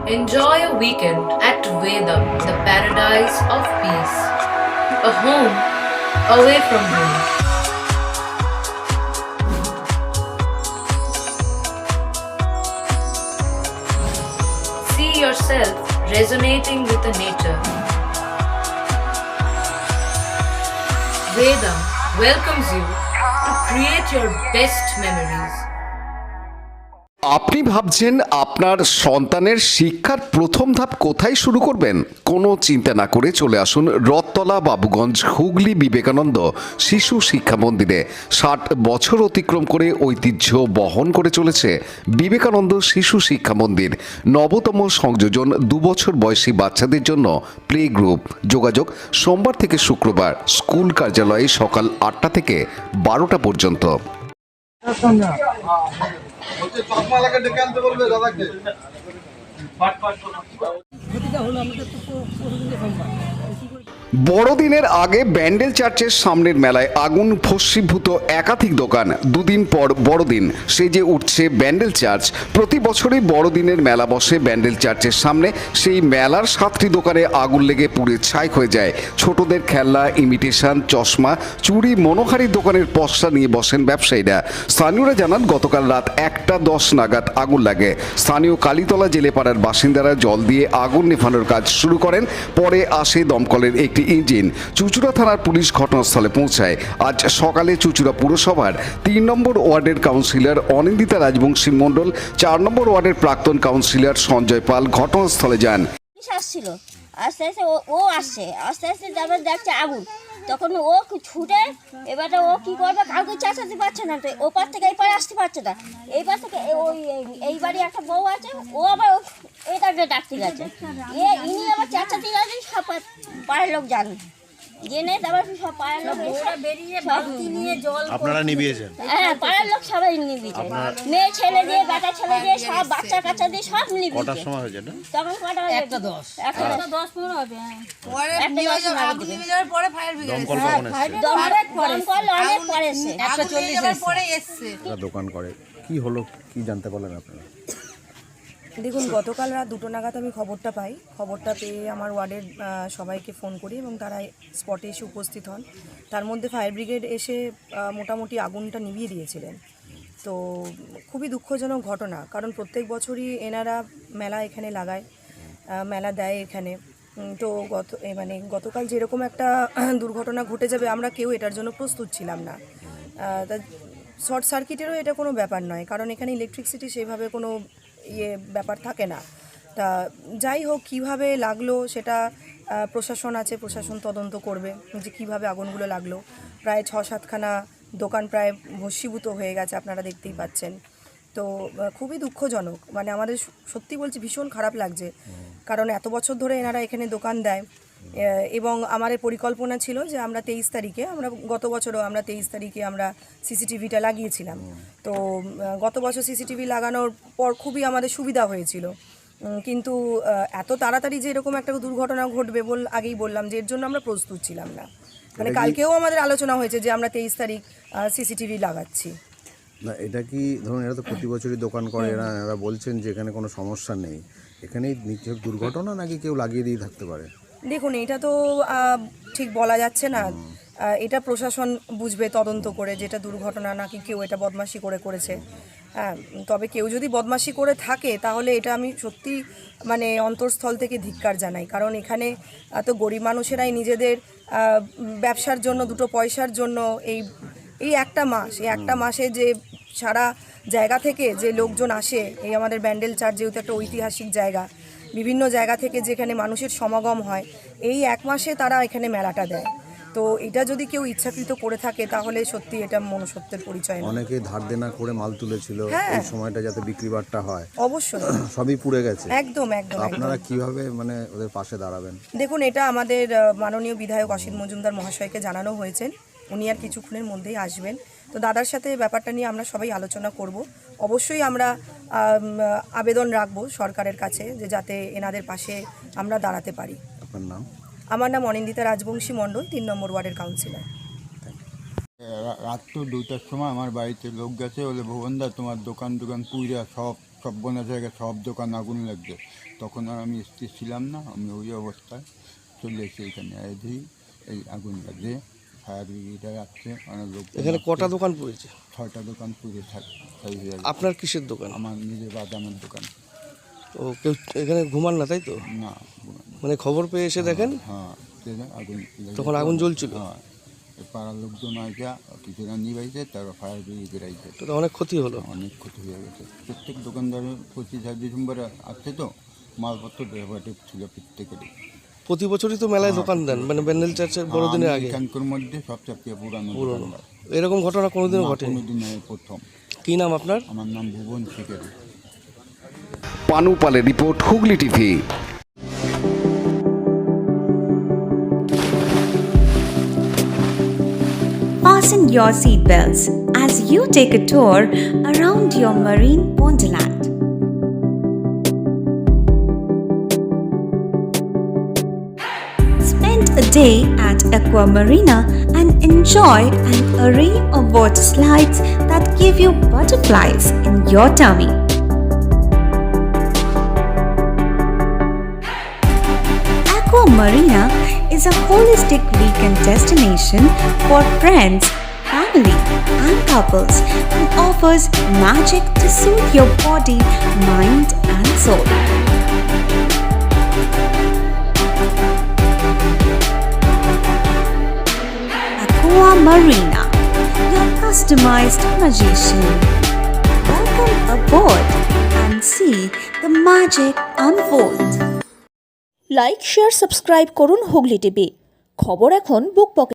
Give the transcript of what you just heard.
Enjoy a weekend at Vedam, the paradise of peace. A home away from home. See yourself resonating with the nature. Vedam welcomes you to create your best memories. আপনি ভাবছেন আপনার সন্তানের শিক্ষার প্রথম ধাপ কোথায় শুরু করবেন? কোনো চিন্তা না করে চলে আসুন রথতলা বাবুগঞ্জ হুগলি বিবেকানন্দ শিশু শিক্ষা মন্দিরে। 60 বছর অতিক্রম করে ঐতিহ্য বহন করে চলেছে বিবেকানন্দ শিশু শিক্ষা মন্দির। নবতম সংযোজন 2 বছর বয়সী বাচ্চাদের জন্য প্লে গ্রুপ। যোগাযোগ সোমবার থেকে শুক্রবার, স্কুল কার্যালয়ে সকাল 8টা থেকে 12টা পর্যন্ত। বড়দিনের আগে ব্যান্ডেল চার্চের সামনের মেলায় আগুন ভস্মীভূত একাধিক দোকান। দুদিন পর বড়দিন, সেজে উঠছে ব্যান্ডেল চার্চ। প্রতি বছরই বড়দিনের মেলা বসে ব্যান্ডেল চার্চের সামনে। সেই মেলার 7টি দোকানে আগুন লেগে পুড়ে ছাই হয়ে যায়। ছোটদের খেলনা, ইমিটেশন, চশমা, চুড়ি, মনোহারি দোকানের পসরা নিয়ে বসেন ব্যবসায়ীরা। স্থানীয়রা জানান গতকাল রাত 1:10 নাগাদ আগুন লাগে। স্থানীয় কালীতলা জেলেপাড়ার বাসিন্দারা জল দিয়ে আগুন নেভানোর কাজ শুরু করেন। পরে আসে দমকলের একটি ইঞ্জিন। চুঁচুড়া থানার পুলিশ ঘটনাস্থলে পৌঁছায়। আজ সকালে চুঁচুড়া পুরসভার 3 নম্বর ওয়ার্ডের কাউন্সিলর অনিন্দিতা রাজবংশী মণ্ডল, 4 নম্বর ওয়ার্ডের প্রাক্তন কাউন্সিলর সঞ্জয় পাল ঘটনাস্থলে যান। আসছিল আস্তে আস্তে ও আসছে, আস্তে আস্তে যাবার দেখছে আগুন, তখন ও ছুটে এবারে ও কি করবে, কাউকে চেঁচাতে পারছে না, তো ওপার থেকে এই পারে আসতে পারছে না। এইবার থেকে ওই এই বাড়ি একটা বউ আছে, ও আবার এটাকে ডাকতে গেছে, ইনি আবার চেঁচাতে গেছে, সব পাড়ার লোক জানে, জেনে তারপর সব পাড়ার লোক বেরিয়ে বালতি নিয়ে জল আপনারা নিভিয়েছেন? হ্যাঁ, পাড়ার লোক সবাই নিভিয়েছে, মেয়ে ছেলে দিয়ে বেটা ছেলে দিয়ে সব বাচ্চা কাচ্চা দিয়ে সব নিভিয়েছে। কটার সময় হয়েছে এটা? তখন কটা 1:10 1:10 হবে। দমকল কখন এসেছে? দোকান করে কি হলো, কি জানতে পারলেন আপনারা? দেখুন, গতকাল রাত 2টো নাগাদ আমি খবরটা পাই। খবরটা পেয়ে আমার ওয়ার্ডের সবাইকে ফোন করি এবং তারা স্পটে এসে উপস্থিত হন। তার মধ্যে ফায়ার ব্রিগেড এসে মোটামুটি আগুনটা নিভিয়ে দিয়েছিলেন। তো খুবই দুঃখজনক ঘটনা, কারণ প্রত্যেক বছরই এনারা মেলা এখানে লাগায়, মেলা দেয় এখানে। তো গতকাল যেরকম একটা দুর্ঘটনা ঘটে যাবে আমরা কেউ এটার জন্য প্রস্তুত ছিলাম না। তা শর্ট সার্কিটেরও এটা কোনো ব্যাপার নয়, কারণ এখানে ইলেকট্রিসিটি সেইভাবে কোনো ব্যাপার থাকে না। তা যাই হোক, কীভাবে লাগলো সেটা প্রশাসন আছে, প্রশাসন তদন্ত করবে যে কীভাবে আগুনগুলো লাগলো। প্রায় 6-7খানা দোকান প্রায় ভস্মীভূত হয়ে গেছে, আপনারা দেখতেই পাচ্ছেন। তো খুবই দুঃখজনক, আমাদের সত্যি বলছি ভীষণ খারাপ লাগছে, কারণ এত বছর ধরে এনারা এখানে দোকান দেয় এবং আমাদের পরিকল্পনা ছিল যে আমরা 23 তারিখে, গত বছরও আমরা 23 তারিখে আমরা সিসিটিভিটা লাগিয়েছিলাম। তো গত বছর সিসিটিভি লাগানোর পর খুবই আমাদের সুবিধা হয়েছিল, কিন্তু এত তাড়াতাড়ি যে এরকম একটা দুর্ঘটনা ঘটবে আগেই বললাম যে এর জন্য আমরা প্রস্তুত ছিলাম না। কালকেও আমাদের আলোচনা হয়েছে যে আমরা 23 তারিখ সিসিটিভি লাগাচ্ছি। না, এটা কি ধরুন, এরা তো প্রতি বছরই দোকান করে, এরা বলছেন যে এখানে কোনো সমস্যা নেই, এখানেই নিশ্চয় দুর্ঘটনা নাকি কেউ লাগিয়ে দিয়ে থাকতে পারে? দেখুন, এটা তো ঠিক বলা যাচ্ছে না, এটা প্রশাসন বুঝবে তদন্ত করে যেটা দুর্ঘটনা নাকি কেউ এটা বদমাশি করেছে। হ্যাঁ, তবে কেউ যদি বদমাশি করে থাকে তাহলে এটা আমি সত্যি অন্তরস্থল থেকে ধিক্কার জানাই, কারণ এখানে তো গরিব মানুষেরাই নিজেদের ব্যবসার জন্য, দুটো পয়সার জন্য এই একটা মাসে যে সারা জায়গা থেকে যে লোকজন আসে, এই আমাদের ব্যান্ডেল চার্চ যেহেতু একটা ঐতিহাসিক জায়গা, বিভিন্ন জায়গা থেকে যেখানে মানুষের সমাগম হয়, এই 1 মাসে তারা এখানে মেলাটা দেয়। তো এটা যদি কেউ ইচ্ছাকৃত করে থাকে তাহলে সত্যি এটা মনুষ্যত্বের পরিচয় না। অনেকে ধার দেনা করে মাল তুলেছিল, এই সময়টা যাতে বিক্রি বাট্টা হয়, অবশ্যই সবই পুড়ে গেছে। একদম। আপনারা কিভাবে ওদের পাশে দাঁড়াবেন? দেখুন, এটা আমাদের মাননীয় বিধায়ক অসিত মজুমদার মহাশয়কে জানানো হয়েছে, উনি আর কিছুক্ষণের মধ্যেই আসবেন। তো দাদার সাথে ব্যাপারটা নিয়ে আমরা সবাই আলোচনা করব। অবশ্যই আমরা আবেদন রাখবো সরকারের কাছে যে যাতে এনাদের পাশে আমরা দাঁড়াতে পারি। আপনার নাম? আমার নাম অনিন্দিতা রাজবংশী মণ্ডল, 3 নম্বর ওয়ার্ডের কাউন্সিলর। রাত তো 2টার সময় আমার বাড়িতে লোক গেছে, বলে ভুবনদা তোমার দোকান পুইরা সব সব বোনা জায়গায় সব দোকান আগুন লাগছে। তখন আর আমি স্থির ছিলাম না, আমি ওই অবস্থায় চলে এসে এখানে এসেই এই আগুন লাগছে। ফায়ার ব্রিগেড আসছে, অনেক লোক। এখানে কটা দোকান পড়েছে? 6টা দোকান পুড়ে ছাই হয়ে গেছে। আপনার কিসের দোকান? আমার নিজের বাদামের দোকান। ও কেউ এখানে ঘুমান না তাই তো? না, মানে খবর পেয়ে এসে দেখেন হ্যাঁ আগুন লেগেছে। তখন আগুন জ্বলছিল? হ্যাঁ, এই পাড়ার লোকজন আইসা কিছুটা নিবাইছে, তারপর ফায়ার ব্রিগেড আইছে। তো অনেক ক্ষতি হলো। অনেক ক্ষতি হয়ে গেছে। প্রত্যেক দোকানদারের 25 ডিসেম্বরে আসছে তো, মালপত্র ডেভারেটিভ ছিল প্রত্যেকেরই। প্রতি বছরই তো মেলায় দোকান দেন, মানে ব্যান্ডেল চার্চের বড়দিনের আগে। এখানকার মধ্যে সবচেয়ে পুরানো দোকানদার। এরকম ঘটনা কোনোদিনও ঘটেনি? কোনোদিন প্রথম। কি নাম আপনার? আমার নাম ভুবন শিকারি। পানু পালের report, Hooghly TV. Fasten your seatbelts as you take a tour around your marine wonderland. Spend a day at Aqua Marina and enjoy an array of water slides that give you butterflies in your tummy. Aqua Marina is a holistic weekend destination for friends, family, and couples and offers magic to soothe your body, mind, and soul. Aqua Marina, your customized magician. Welcome aboard and see the magic unfold. Like share subscribe করুন Hooghly TV. খবর এখন বুক pocket.